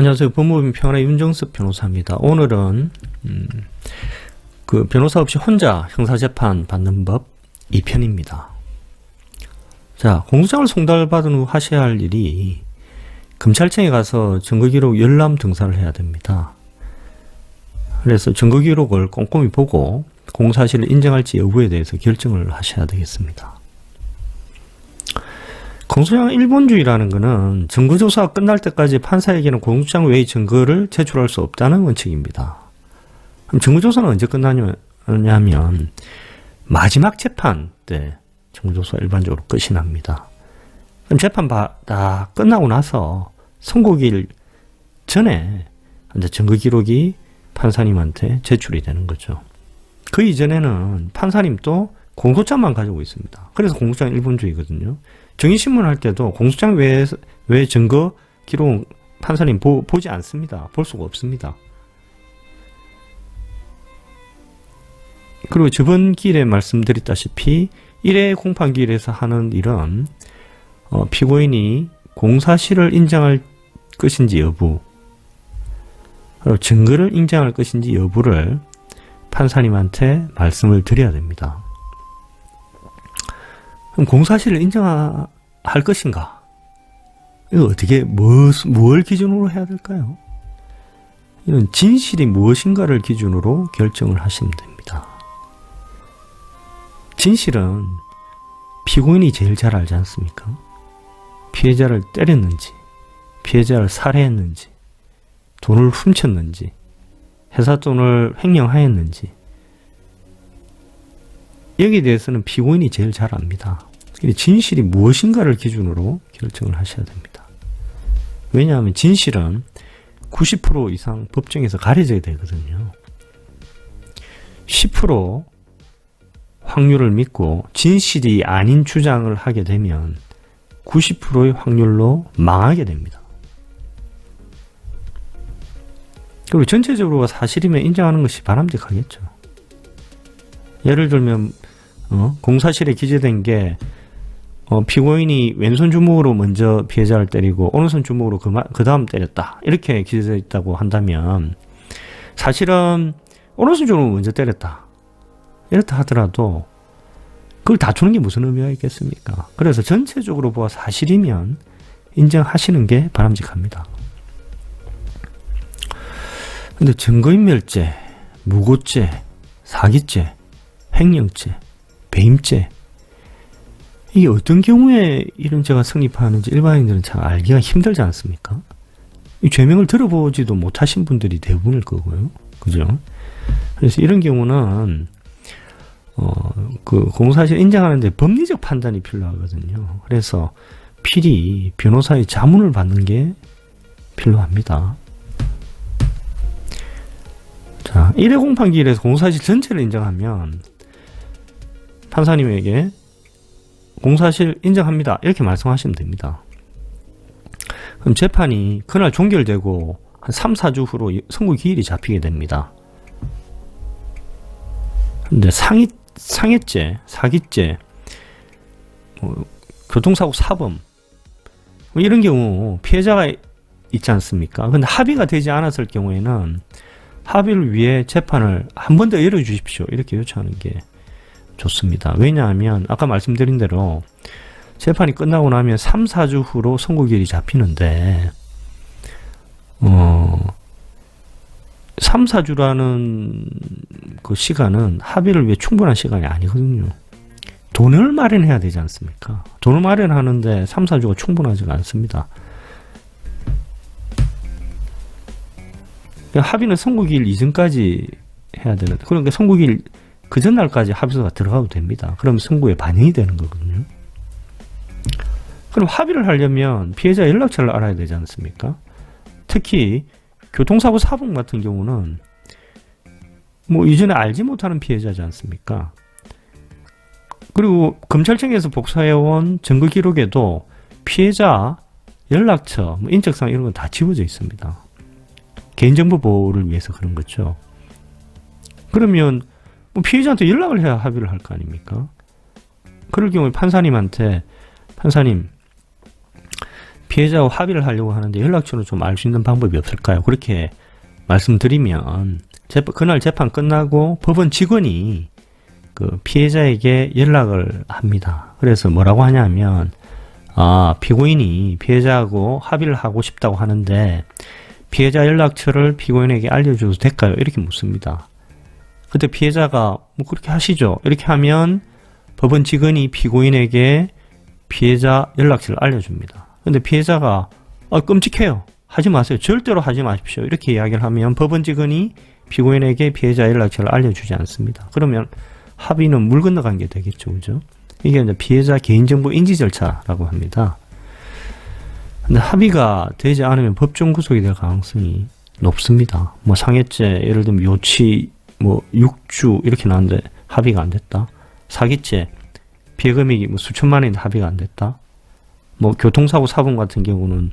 안녕하세요. 법무법인 평안의 윤정섭 변호사입니다. 오늘은 그 변호사 없이 혼자 형사재판 받는 법 2편입니다. 자, 공소장을 송달받은 후 하셔야 할 일이 검찰청에 가서 증거기록 열람 등사를 해야 됩니다. 그래서 증거기록을 꼼꼼히 보고 공사실을 인정할지 여부에 대해서 결정을 하셔야 되겠습니다. 공소장 일본주의라는 것은 증거조사가 끝날 때까지 판사에게는 공소장 외의 증거를 제출할 수 없다는 원칙입니다. 그럼 증거조사는 언제 끝나냐면 마지막 재판 때 증거조사가 일반적으로 끝이 납니다. 그럼 재판 다 끝나고 나서 선고일 전에 이제 증거기록이 판사님한테 제출이 되는 거죠. 그 이전에는 판사님도 공소장만 가지고 있습니다. 그래서 공소장 일본주의거든요. 정의신문 할 때도 공소장 외에 증거 기록은 판사님 보지 않습니다. 볼 수가 없습니다. 그리고 저번 기일에 말씀드렸다시피 1회 공판기일에서 하는 일은 피고인이 공사실을 인정할 것인지 여부, 그리고 증거를 인정할 것인지 여부를 판사님한테 말씀을 드려야 됩니다. 그럼 공사실을 인정할 것인가? 이거 어떻게, 뭘 기준으로 해야 될까요? 이건 진실이 무엇인가를 기준으로 결정을 하시면 됩니다. 진실은 피고인이 제일 잘 알지 않습니까? 피해자를 때렸는지, 피해자를 살해했는지, 돈을 훔쳤는지, 회사 돈을 횡령하였는지, 여기에 대해서는 피고인이 제일 잘 압니다. 진실이 무엇인가를 기준으로 결정을 하셔야 됩니다. 왜냐하면 진실은 90% 이상 법정에서 가려져야 되거든요. 10% 확률을 믿고 진실이 아닌 주장을 하게 되면 90%의 확률로 망하게 됩니다. 그리고 전체적으로 사실이면 인정하는 것이 바람직하겠죠. 예를 들면 공사실에 기재된 게 피고인이 왼손 주먹으로 먼저 피해자를 때리고 오른손 주먹으로 그 다음 때렸다, 이렇게 기재되어 있다고 한다면 사실은 오른손 주먹으로 먼저 때렸다, 이렇다 하더라도 그걸 다투는 게 무슨 의미가 있겠습니까? 그래서 전체적으로 보아 사실이면 인정하시는 게 바람직합니다. 근데 증거인멸죄, 무고죄, 사기죄, 횡령죄, 배임죄, 이게 어떤 경우에 이런 죄가 성립하는지 일반인들은 잘 알기가 힘들지 않습니까? 이 죄명을 들어보지도 못하신 분들이 대부분일 거고요. 그죠? 그래서 이런 경우는 그 공사실 인정하는데 법리적 판단이 필요하거든요. 그래서 필히 변호사의 자문을 받는 게 필요합니다. 자, 1회 공판기일에서 공사실 전체를 인정하면 판사님에게 공사실 인정합니다, 이렇게 말씀하시면 됩니다. 그럼 재판이 그날 종결되고 한 3, 4주 후로 선고 기일이 잡히게 됩니다. 근데 상해죄, 사기죄, 교통사고 사범, 이런 경우 피해자가 있지 않습니까? 근데 합의가 되지 않았을 경우에는 합의를 위해 재판을 한 번 더 열어주십시오, 이렇게 요청하는 게 좋습니다. 왜냐하면 아까 말씀드린 대로 재판이 끝나고 나면 3, 4주 후로 선고기일이 잡히는데 3, 4주라는 그 시간은 합의를 위해 충분한 시간이 아니거든요. 돈을 마련해야 되지 않습니까? 돈을 마련하는데 3, 4주가 충분하지가 않습니다. 합의는 선고기일 이전까지 해야 되는데, 그러니까 선고기일 그 전날까지 합의서가 들어가도 됩니다. 그럼 선고에 반영이 되는 거거든요. 그럼 합의를 하려면 피해자 연락처를 알아야 되지 않습니까? 특히 교통사고 사범 같은 경우는 이전에 알지 못하는 피해자지 않습니까? 그리고 검찰청에서 복사해온 증거기록에도 피해자 연락처, 인적사항 이런 건 다 지워져 있습니다. 개인정보 보호를 위해서 그런 거죠. 그러면 피해자한테 연락을 해야 합의를 할 거 아닙니까? 그럴 경우에 판사님한테, 판사님, 피해자와 합의를 하려고 하는데 연락처를 좀 알 수 있는 방법이 없을까요? 그렇게 말씀드리면 그날 재판 끝나고 법원 직원이 그 피해자에게 연락을 합니다. 그래서 뭐라고 하냐면 피고인이 피해자하고 합의를 하고 싶다고 하는데 피해자 연락처를 피고인에게 알려줘도 될까요? 이렇게 묻습니다. 그때 피해자가 뭐 그렇게 하시죠. 이렇게 하면 법원 직원이 피고인에게 피해자 연락처를 알려줍니다. 근데 피해자가 끔찍해요. 하지 마세요. 절대로 하지 마십시오. 이렇게 이야기를 하면 법원 직원이 피고인에게 피해자 연락처를 알려주지 않습니다. 그러면 합의는 물 건너간 게 되겠죠. 그죠? 이게 이제 피해자 개인정보 인지 절차라고 합니다. 근데 합의가 되지 않으면 법정 구속이 될 가능성이 높습니다. 뭐 상해죄, 예를 들면 요치, 뭐 6주 이렇게 나왔는데 합의가 안 됐다. 사기죄, 피해 금액이 뭐 수천만 원인데 합의가 안 됐다. 뭐 교통사고 사범 같은 경우는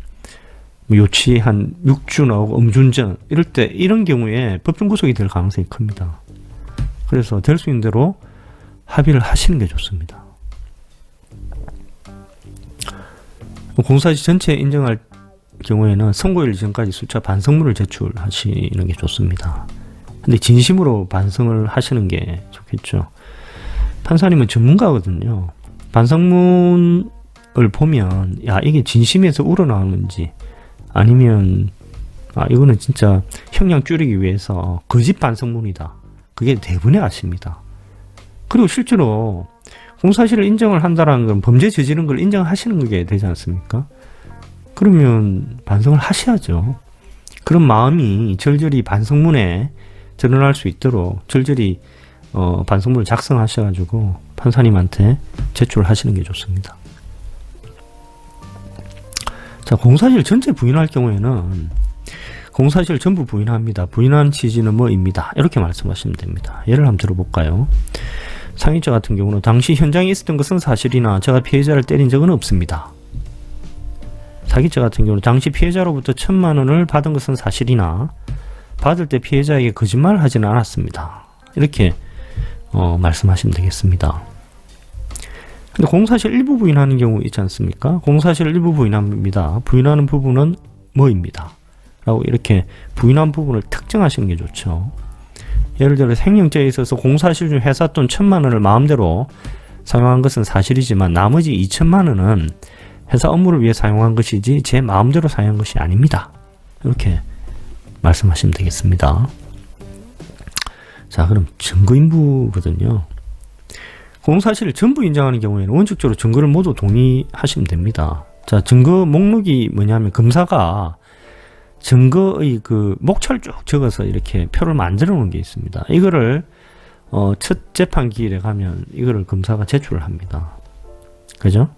뭐 요치 한 6주 나오고 음주운전 이럴 때 이런 경우에 법정 구속이 될 가능성이 큽니다. 그래서 될 수 있는 대로 합의를 하시는 게 좋습니다. 공사시 전체 인정할 경우에는 선고일 전까지 수차 반성문을 제출하시는 게 좋습니다. 근데 진심으로 반성을 하시는 게 좋겠죠. 판사님은 전문가거든요. 반성문을 보면 이게 진심에서 우러나오는지 아니면 이거는 진짜 형량 줄이기 위해서 거짓 반성문이다. 그게 대부분의 아십니다. 그리고 실제로 공사실을 인정을 한다는 건 범죄 저지른 걸 인정하시는 게 되지 않습니까? 그러면 반성을 하셔야죠. 그런 마음이 절절히 반성문에 드러날 수 있도록 절절히 반성문을 작성하셔가지고 판사님한테 제출하시는 게 좋습니다. 자, 공사실 전체 부인할 경우에는 공사실 전부 부인합니다. 부인한 취지는 뭐입니다. 이렇게 말씀하시면 됩니다. 예를 한번 들어볼까요? 상해죄 같은 경우는 당시 현장에 있었던 것은 사실이나 제가 피해자를 때린 적은 없습니다. 사기죄 같은 경우는 당시 피해자로부터 1,000만 원을 받은 것은 사실이나 받을 때 피해자에게 거짓말을 하지는 않았습니다. 이렇게 말씀하시면 되겠습니다. 근데 공사실 일부 부인하는 경우 있지 않습니까? 공사실 일부 부인합니다. 부인하는 부분은 뭐입니다. 라고 이렇게 부인한 부분을 특정하시는 게 좋죠. 예를 들어 생명죄에 있어서 공사실 중 회사 돈 1,000만 원을 마음대로 사용한 것은 사실이지만 나머지 2,000만 원은 회사 업무를 위해 사용한 것이지 제 마음대로 사용한 것이 아닙니다. 이렇게 말씀하시면 되겠습니다. 자, 그럼 증거인부거든요. 공사실을 전부 인정하는 경우에는 원칙적으로 증거를 모두 동의하시면 됩니다. 자, 증거 목록이 뭐냐면 검사가 증거의 그 목차를 쭉 적어서 이렇게 표를 만들어 놓은 게 있습니다. 이거를 첫 재판 기일에 가면 이거를 검사가 제출을 합니다. 그죠?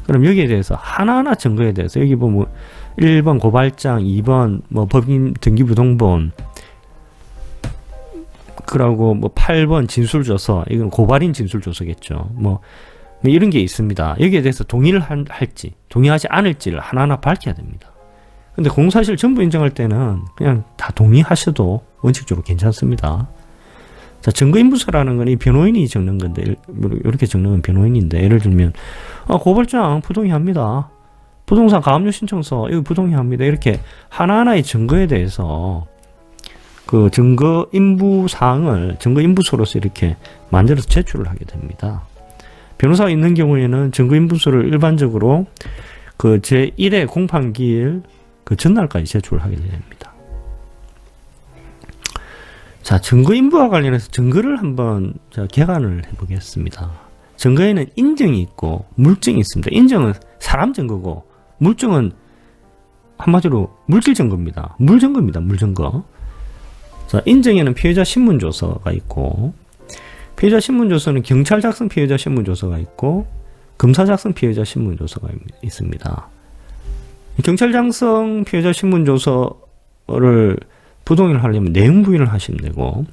그럼 여기에 대해서 하나하나 증거에 대해서 여기 보면 1번 고발장, 2번 뭐 법인 등기부등본, 그러고 뭐 8번 진술조서, 이건 고발인 진술조서겠죠. 뭐 이런 게 있습니다. 여기에 대해서 동의를 할지 동의하지 않을지를 하나하나 밝혀야 됩니다. 근데 공사실 전부 인정할 때는 그냥 다 동의하셔도 원칙적으로 괜찮습니다. 자, 증거인부서라는 건 이 변호인이 적는 건데, 이렇게 적는 건 변호인인데, 예를 들면 고발장 부동의합니다. 부동산 가압류 신청서 이거 부동의합니다. 이렇게 하나하나의 증거에 대해서 그 증거인부 사항을 증거인부서로서 이렇게 만들어서 제출을 하게 됩니다. 변호사가 있는 경우에는 증거인부서를 일반적으로 그 제1회 공판기일 그 전날까지 제출을 하게 됩니다. 자, 증거인부와 관련해서 증거를 한번 개관을 해보겠습니다. 증거에는 인정이 있고 물증이 있습니다. 인정은 사람 증거고 물증은 한마디로 물질 증거입니다. 물증거입니다. 물증거. 자, 인정에는 피해자 신문조서가 있고, 피해자 신문조서는 경찰 작성 피해자 신문조서가 있고, 검사 작성 피해자 신문조서가 있습니다. 경찰 작성 피해자 신문조서를 부동의를 하려면 내용 부인을 하시면 되고,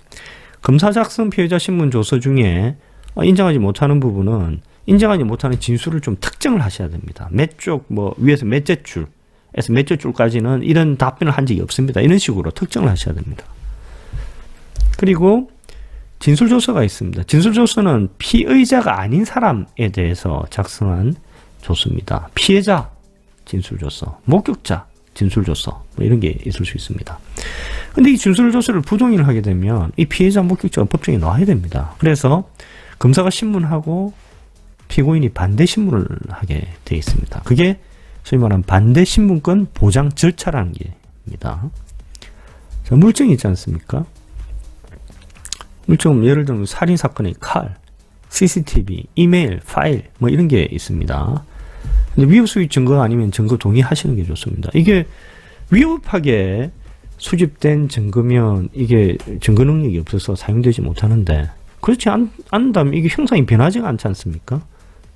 검사 작성 피해자 신문조서 중에 인정하지 못하는 부분은 인정하지 못하는 진술을 좀 특정을 하셔야 됩니다. 몇 쪽, 뭐 위에서 몇째 줄에서 몇째 줄까지는 이런 답변을 한 적이 없습니다. 이런 식으로 특정을 하셔야 됩니다. 그리고 진술조서가 있습니다. 진술조서는 피의자가 아닌 사람에 대해서 작성한 조서입니다. 피해자, 진술조서, 목격자 진술조서 뭐 이런 게 있을 수 있습니다. 근데 이 진술조서를 부동의를 하게 되면 이 피해자 목격자가 법정에 나와야 됩니다. 그래서 검사가 신문하고 피고인이 반대 신문을 하게 돼 있습니다. 그게 소위 말하는 반대 신문권 보장 절차라는 게입니다. 자, 물증이 있지 않습니까? 물증은 예를 들면 살인 사건의 칼, CCTV, 이메일, 파일 뭐 이런 게 있습니다. 근데 위법 수익 증거 아니면 증거 동의하시는 게 좋습니다. 이게 위법하게 수집된 증거면 이게 증거 능력이 없어서 사용되지 못하는데 그렇지 않다면 이게 형상이 변하지가 않지 않습니까?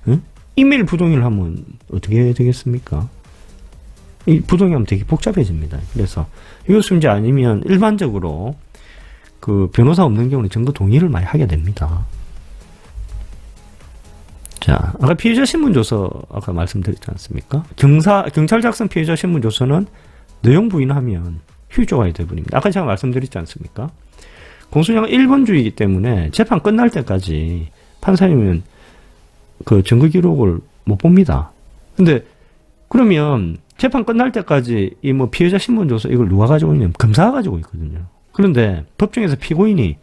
응? 이메일 부동의를 하면 어떻게 되겠습니까? 이 부동의하면 되게 복잡해집니다. 그래서 이것 문제 아니면 일반적으로 그 변호사 없는 경우는 증거 동의를 많이 하게 됩니다. 자, 아까 피해자 신문조서 아까 말씀드렸지 않습니까? 경찰 작성 피해자 신문조서는 내용 부인하면 휴조가 되버립니다. 아까 제가 말씀드렸지 않습니까? 공소장은 1번주의이기 때문에 재판 끝날 때까지 판사님은 그 증거 기록을 못 봅니다. 근데 그러면 재판 끝날 때까지 이 뭐 피해자 신문조서 이걸 누가 가지고 있냐면 검사가 가지고 있거든요. 그런데 법정에서 피고인이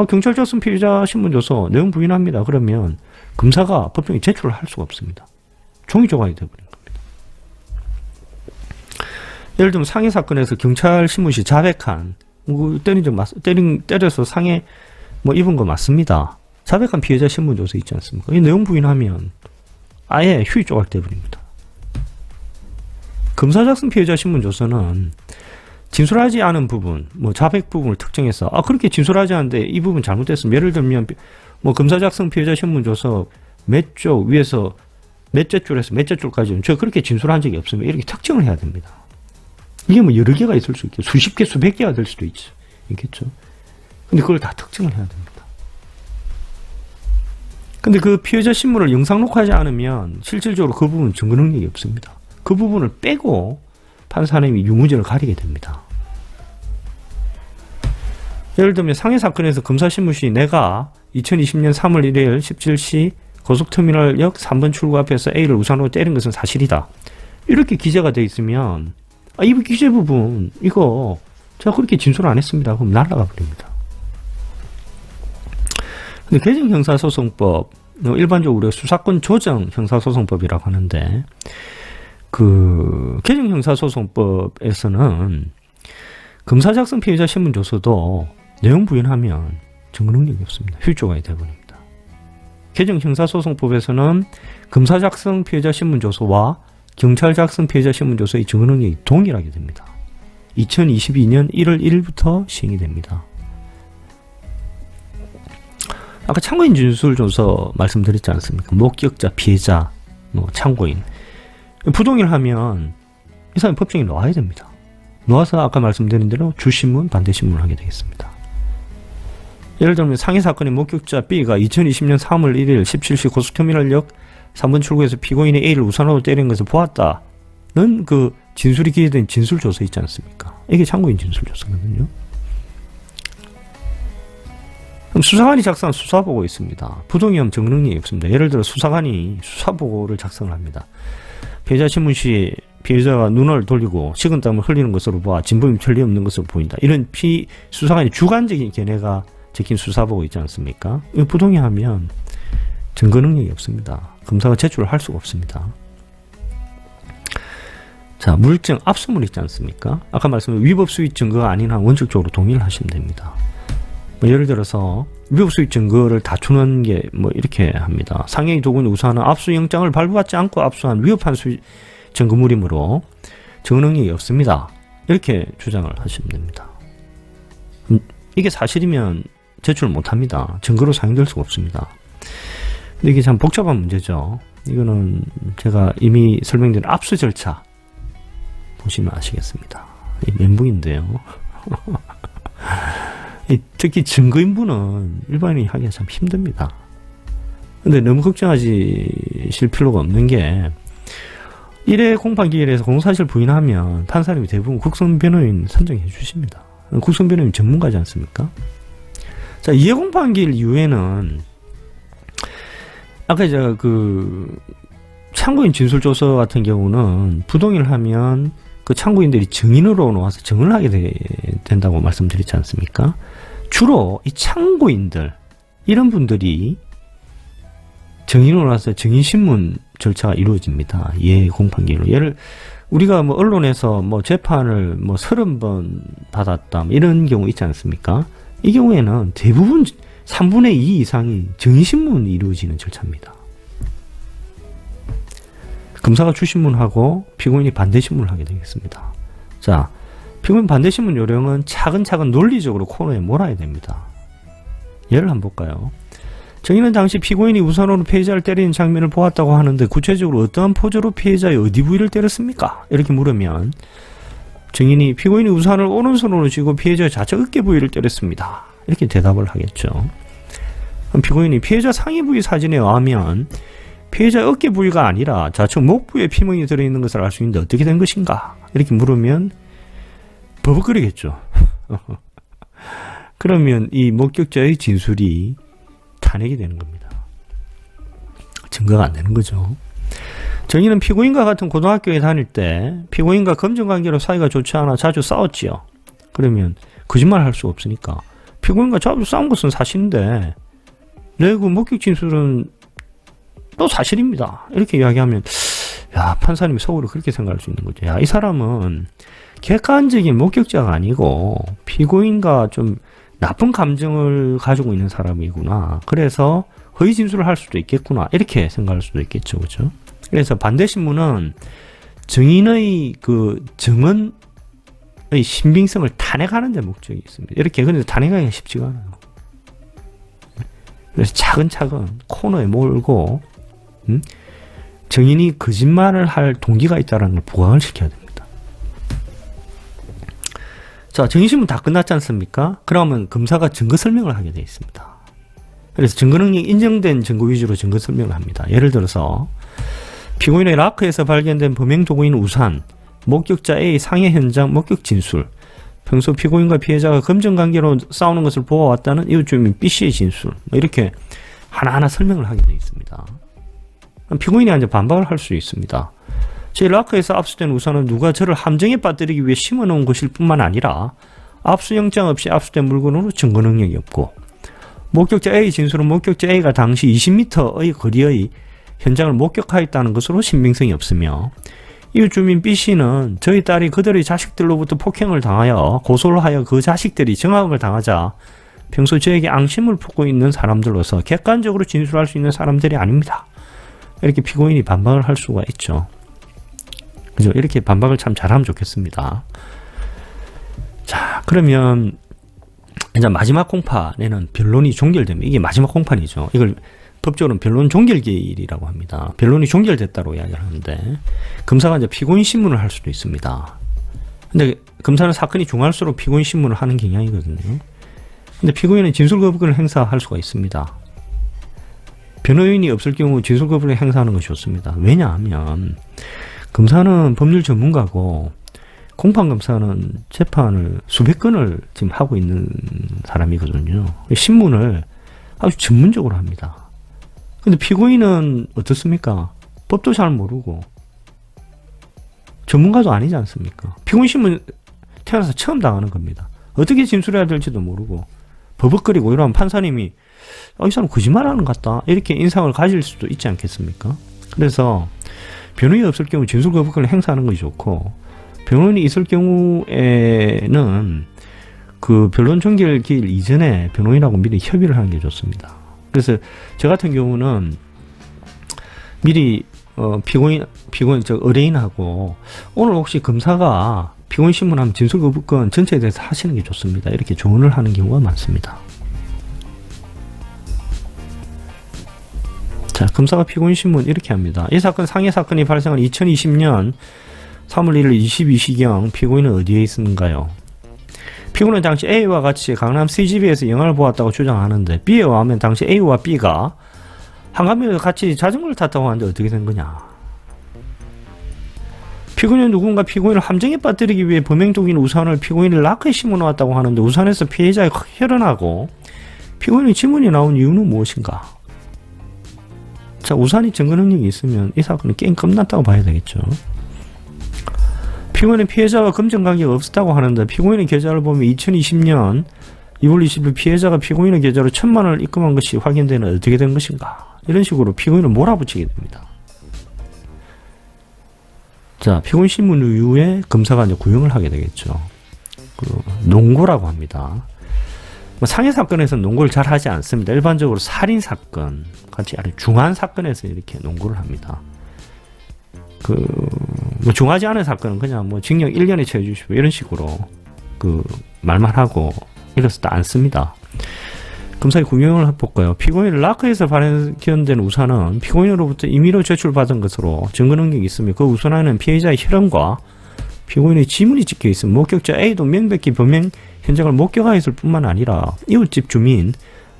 경찰 작성 피해자 신문조서 내용 부인합니다. 그러면 검사가 법정에 제출을 할 수가 없습니다. 종이 조각이 되어버린 겁니다. 예를 들면 상해 사건에서 경찰 신문시 자백한 때려서 상해 뭐 입은 거 맞습니다. 자백한 피해자 신문조서 있지 않습니까? 이 내용 부인하면 아예 휴의 조각 되어버립니다. 검사 작성 피해자 신문조서는 진술하지 않은 부분, 뭐 자백 부분을 특정해서 그렇게 진술하지 않은데 이 부분 잘못됐으면 예를 들면 뭐 검사 작성 피해자 신문조서 몇 쪽 위에서 몇째 줄에서 몇째 줄까지는 저 그렇게 진술한 적이 없으면 이렇게 특정을 해야 됩니다. 이게 뭐 여러 개가 있을 수 있겠죠. 수십 개, 수백 개가 될 수도 있겠죠. 근데 그걸 다 특정을 해야 됩니다. 근데 그 피해자 신문을 영상 녹화하지 않으면 실질적으로 그 부분은 증거 능력이 없습니다. 그 부분을 빼고 판사님이 유무죄를 가리게 됩니다. 예를 들면 상해 사건에서 검사신문시 내가 2020년 3월 1일 17시 고속터미널역 3번 출구 앞에서 A를 우산으로 때린 것은 사실이다. 이렇게 기재가 되어 있으면 이 기재 부분 이거 제가 그렇게 진술 안 했습니다. 그럼 날아가 버립니다. 근데 개정 형사소송법 일반적으로 우리가 수사권 조정 형사소송법이라고 하는데 그 개정 형사소송법에서는 검사 작성 피해자 신문조서도 내용 부인하면 증거 능력이 없습니다. 휴조가 되어버립니다. 개정 형사소송법에서는 검사 작성 피해자 신문조서와 경찰 작성 피해자 신문조서의 증거 능력이 동일하게 됩니다. 2022년 1월 1일부터 시행이 됩니다. 아까 참고인 진술조서 말씀드렸지 않습니까? 목격자, 피해자, 참고인 부동의를 하면 이 사람이 법정에 나와야 됩니다. 나와서 아까 말씀드린 대로 주신문, 반대신문을 하게 되겠습니다. 예를 들면 상해 사건의 목격자 B가 2020년 3월 1일 17시 고속터미널역 3번 출구에서 피고인이 A를 우산으로 때린 것을 보았다는 그 진술이 기재된 진술조서 있지 않습니까? 이게 참고인 진술조서거든요. 그럼 수사관이 작성한 수사보고 있습니다. 부동의하면 증거 능력이 없습니다. 예를 들어 수사관이 수사보고를 작성을 합니다. 피해자 신문 시 피해자가 눈을 돌리고 식은땀을 흘리는 것으로 봐 진범이 틀림없는 것으로 보인다. 이런 수사관이 주관적인 견해가 적힌 수사보고 있지 않습니까? 이거 부동의하면 증거 능력이 없습니다. 검사가 제출을 할 수가 없습니다. 자, 물증 압수물 있지 않습니까? 아까 말씀드린 위법 수익 증거가 아닌 한 원칙적으로 동의를 하시면 됩니다. 뭐 예를 들어서 위법 수익 증거를 다투는 게 뭐 이렇게 합니다. 상해의 도구는 우선은 압수영장을 발부받지 않고 압수한 위법한 수익 증거물이므로 증거 능력이 없습니다. 이렇게 주장을 하시면 됩니다. 이게 사실이면 제출 못합니다. 증거로 사용될 수가 없습니다. 근데 이게 참 복잡한 문제죠. 이거는 제가 이미 설명드린 압수 절차 보시면 아시겠습니다. 이 멘붕인데요. 특히 증거인부는 일반인이 하기가 참 힘듭니다. 근데 너무 걱정하실 필요가 없는 게 1회 공판기일에서 공사실 부인하면 판사님이 대부분 국선변호인 선정해 주십니다. 국선변호인 전문가지 않습니까? 자, 2회 공판기일 이후에는 아까 제가 참고인 진술조서 같은 경우는 부동의를 하면 그 참고인들이 증인으로 나와서 증언을 하게 된다고 말씀드렸지 않습니까? 주로 이 참고인들, 이런 분들이 증인으로 나와서 증인신문 절차가 이루어집니다. 공판기로. 우리가 뭐 언론에서 뭐 재판을 뭐 30번 받았다, 이런 경우 있지 않습니까? 이 경우에는 대부분 3분의 2 이상이 증인신문이 이루어지는 절차입니다. 검사가 주신문하고 피고인이 반대신문을 하게 되겠습니다. 자, 피고인 반대신문 요령은 차근차근 논리적으로 코너에 몰아야 됩니다. 예를 한번 볼까요? 증인은 당시 피고인이 우산으로 피해자를 때리는 장면을 보았다고 하는데 구체적으로 어떠한 포즈로 피해자의 어디 부위를 때렸습니까? 이렇게 물으면 증인이 피고인이 우산을 오른손으로 쥐고 피해자의 좌측 어깨 부위를 때렸습니다. 이렇게 대답을 하겠죠. 그럼 피고인이 피해자 상위 부위 사진에 의하면 피해자의 어깨 부위가 아니라 좌측 목 부위에 피멍이 들어있는 것을 알 수 있는데 어떻게 된 것인가? 이렇게 물으면 버벅거리겠죠. 그러면 이 목격자의 진술이 탄핵이 되는 겁니다. 증거가 안 되는 거죠. 증인은 피고인과 같은 고등학교에 다닐 때 피고인과 검정관계로 사이가 좋지 않아 자주 싸웠지요. 그러면 거짓말 할 수가 없으니까 피고인과 자주 싸운 것은 사실인데 내그 목격 진술은 또 사실입니다. 이렇게 이야기하면 판사님이 속으로 그렇게 생각할 수 있는 거죠. 이 사람은 객관적인 목격자가 아니고 피고인과 좀 나쁜 감정을 가지고 있는 사람이구나. 그래서 허위 진술을 할 수도 있겠구나. 이렇게 생각할 수도 있겠죠. 그죠? 그래서 반대신문은 증인의 그 증언의 신빙성을 탄핵하는 데 목적이 있습니다. 이렇게 그런데 탄핵하기가 쉽지가 않아요. 그래서 차근차근 코너에 몰고 증인이 거짓말을 할 동기가 있다는 걸 부각을 시켜야 됩니다. 자, 증인신문 다 끝났지 않습니까? 그러면 검사가 증거 설명을 하게 되어 있습니다. 그래서 증거 능력이 인정된 증거 위주로 증거 설명을 합니다. 예를 들어서 피고인의 라커에서 발견된 범행 도구인 우산, 목격자 A의 상해 현장 목격 진술, 평소 피고인과 피해자가 검정관계로 싸우는 것을 보아왔다는 이웃주민 B씨의 진술, 이렇게 하나하나 설명을 하게 되어 있습니다. 피고인이 이제 반박을 할 수 있습니다. 제 라커에서 압수된 우산은 누가 저를 함정에 빠뜨리기 위해 심어놓은 것일 뿐만 아니라 압수영장 없이 압수된 물건으로 증거 능력이 없고, 목격자 A 진술은 목격자 A가 당시 20m의 거리의 현장을 목격하였다는 것으로 신빙성이 없으며, 이웃 주민 B씨는 저희 딸이 그들의 자식들로부터 폭행을 당하여 고소를 하여 그 자식들이 정학을 당하자 평소 저에게 앙심을 품고 있는 사람들로서 객관적으로 진술할 수 있는 사람들이 아닙니다. 이렇게 피고인이 반박을 할 수가 있죠. 그죠? 이렇게 반박을 참 잘하면 좋겠습니다. 자, 그러면 이제 마지막 공판에는 변론이 종결됩니다. 이게 마지막 공판이죠. 이걸 법적으로는 변론 종결기일이라고 합니다. 변론이 종결됐다고 이야기를 하는데, 검사가 이제 피고인 신문을 할 수도 있습니다. 근데 검사는 사건이 중할수록 피고인 신문을 하는 경향이거든요. 근데 피고인은 진술 거부권을 행사할 수가 있습니다. 변호인이 없을 경우 진술 거부권을 행사하는 것이 좋습니다. 왜냐하면 검사는 법률 전문가고 공판검사는 재판을 수백 건을 지금 하고 있는 사람이거든요. 신문을 아주 전문적으로 합니다. 근데 피고인은 어떻습니까? 법도 잘 모르고 전문가도 아니지 않습니까? 피고인 신문 태어나서 처음 당하는 겁니다. 어떻게 진술해야 될지도 모르고 버벅거리고 이러면 판사님이 이 사람 거짓말하는 것 같다, 이렇게 인상을 가질 수도 있지 않겠습니까? 그래서 변호인이 없을 경우 진술 거부권을 행사하는 것이 좋고, 변호인이 있을 경우에는 그 변론 종결 기일 이전에 변호인하고 미리 협의를 하는 게 좋습니다. 그래서 저 같은 경우는 미리 피고인 의뢰인하고 오늘 혹시 검사가 피고인 신문하면 진술 거부권 전체에 대해서 하시는 게 좋습니다, 이렇게 조언을 하는 경우가 많습니다. 자, 검사가 피고인 신문 이렇게 합니다. 이 사건 상해 사건이 발생한 2020년 3월 1일 22시경 피고인은 어디에 있었는가요? 피고인은 당시 A와 같이 강남 CGV에서 영화를 보았다고 주장하는데, B에 의하면 당시 A와 B가 한강변에서 같이 자전거를 탔다고 하는데 어떻게 된 거냐? 피고인은 누군가 피고인을 함정에 빠뜨리기 위해 범행도구인 우산을 피고인을 라커에 심어놓았다고 하는데 우산에서 피해자가 혈흔하고 피고인의 지문이 나온 이유는 무엇인가? 자, 우산이 증거 능력이 있으면 이 사건은 게임 끝났다고 봐야 되겠죠. 피고인은 피해자와 금전 관계가 없었다고 하는데 피고인의 계좌를 보면 2020년 2월 20일 피해자가 피고인의 계좌로 1,000만 원을 입금한 것이 확인되는 어떻게 된 것인가. 이런 식으로 피고인을 몰아붙이게 됩니다. 자, 피고인 신문 이후에 검사가 이제 구형을 하게 되겠죠. 농고라고 합니다. 상해 사건에서는 농고를 잘 하지 않습니다. 일반적으로 살인 사건, 같이 아주 중한 사건에서 이렇게 농고를 합니다. 중하지 않은 사건은 그냥 징역 1년에 처해 주시고 이런 식으로 말만 하고 이렇지도 않습니다. 검사의 구형을 해볼까요? 피고인을 라커에서 발견된 우산은 피고인으로부터 임의로 제출받은 것으로 증거 능력이 있으며 그 우산 안에는 피해자의 혈흔과 피고인의 지문이 찍혀 있음 목격자 A도 명백히 범행 현장을 목격하였을 뿐만 아니라 이웃집 주민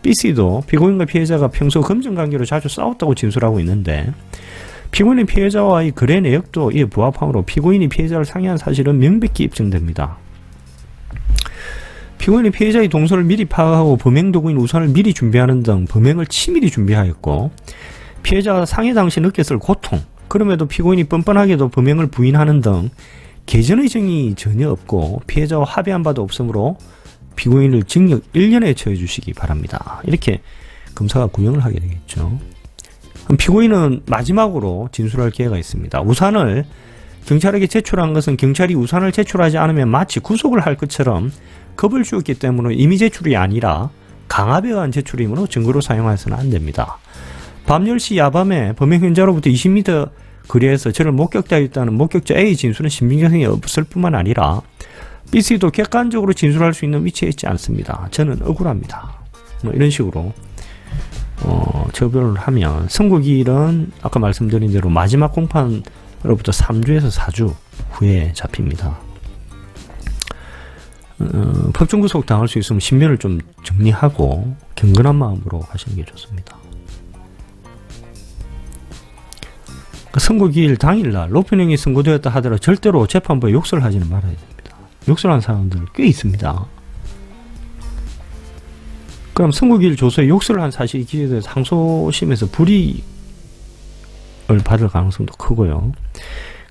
B씨도 피고인과 피해자가 평소 금전관계로 자주 싸웠다고 진술하고 있는데 피고인의 피해자와의 거래 내역도 이에 부합하므로 피고인이 피해자를 상해한 사실은 명백히 입증됩니다. 피고인이 피해자의 동선을 미리 파악하고 범행 도구인 우산을 미리 준비하는 등 범행을 치밀히 준비하였고 피해자가 상해 당시 느꼈을 고통, 그럼에도 피고인이 뻔뻔하게도 범행을 부인하는 등 개전의 정이 전혀 없고 피해자와 합의한 바도 없으므로 피고인을 징역 1년에 처해 주시기 바랍니다. 이렇게 검사가 구형을 하게 되겠죠. 그럼 피고인은 마지막으로 진술할 기회가 있습니다. 우산을 경찰에게 제출한 것은 경찰이 우산을 제출하지 않으면 마치 구속을 할 것처럼 겁을 주었기 때문에 임의 제출이 아니라 강압에 의한 제출이므로 증거로 사용해서는 안 됩니다. 밤 10시 야밤에 범행 현장으로부터 20m 거리에서 저를 목격자였다는 목격자 A 진술은 신빙성이 없을 뿐만 아니라 B씨도 객관적으로 진술할 수 있는 위치에 있지 않습니다. 저는 억울합니다. 이런 식으로 처벌을 하면 선고기일은 아까 말씀드린 대로 마지막 공판으로부터 3주에서 4주 후에 잡힙니다. 법정 구속 당할 수 있으면 신변을 좀 정리하고 경건한 마음으로 하시는 게 좋습니다. 선고기일 당일날 노편형이 선고되었다 하더라도 절대로 재판부에 욕설을 하지는 말아야 됩니다. 욕설한 사람들 꽤 있습니다. 그럼 선고기일 조서에 욕설을 한 사실이 기재돼서 항소심에서 불이익을 받을 가능성도 크고요.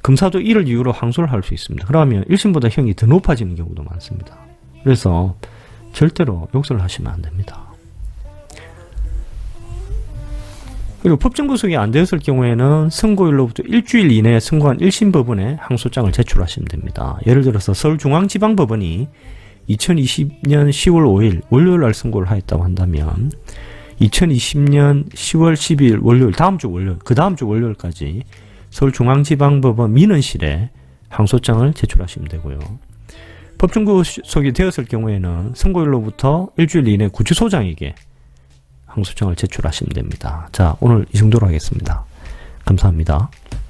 검사도 이를 이유로 항소를 할 수 있습니다. 그러면 1심보다 형이 더 높아지는 경우도 많습니다. 그래서 절대로 욕설을 하시면 안 됩니다. 그리고 법정 구속이 안 되었을 경우에는 선고일로부터 일주일 이내에 선고한 1심 법원에 항소장을 제출하시면 됩니다. 예를 들어서 서울중앙지방법원이 2020년 10월 5일 월요일 날 선고를 하였다고 한다면 2020년 10월 12일 월요일, 다음 주 월요일, 그 다음 주 월요일까지 서울중앙지방법원 민원실에 항소장을 제출하시면 되고요. 법정 구속이 되었을 경우에는 선고일로부터 일주일 이내 구치소장에게 항소장을 제출하시면 됩니다. 자, 오늘 이 정도로 하겠습니다. 감사합니다.